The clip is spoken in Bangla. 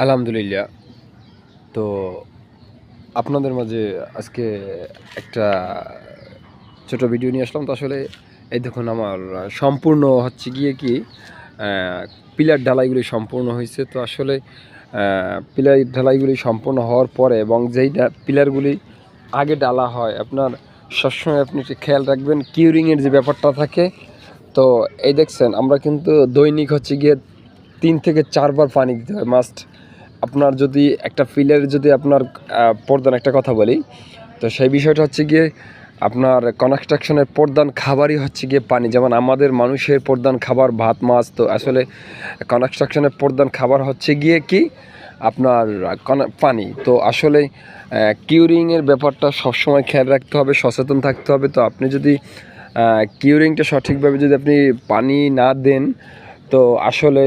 আলহামদুলিল্লাহ। তো আপনাদের মাঝে আজকে একটা ছোট ভিডিও নিয়ে আসলাম। তো আসলে এই দেখুন আমার সম্পূর্ণ হচ্ছে গিয়ে কি পিলার ঢালাইগুলি সম্পূর্ণ হয়েছে। তো আসলে পিলার ঢালাইগুলি সম্পূর্ণ হওয়ার পরে এবং যেই পিলারগুলি আগে ডালা হয় আপনার সবসময় আপনি একটু খেয়াল রাখবেন কিউরিংয়ের যে ব্যাপারটা থাকে। তো এই দেখছেন আমরা কিন্তু দৈনিক হচ্ছে গিয়ে ৩ থেকে ৪ বার পানি দিতে হয় মাস্ট। আপনার যদি একটা পিলারে যদি আপনার প্রধান একটা কথা বলি, তো সেই বিষয়টা হচ্ছে গিয়ে আপনার কনস্ট্রাকশনের প্রধান খাবারই হচ্ছে গিয়ে পানি। যেমন আমাদের মানুষের প্রধান খাবার ভাত মাছ, তো আসলে কনস্ট্রাকশনের প্রধান খাবার হচ্ছে গিয়ে কি আপনার পানি। তো আসলে কিউরিংয়ের ব্যাপারটা সবসময় খেয়াল রাখতে হবে, সচেতন থাকতে হবে। তো আপনি যদি কিউরিংটা সঠিকভাবে যদি আপনি পানি না দেন তো আসলে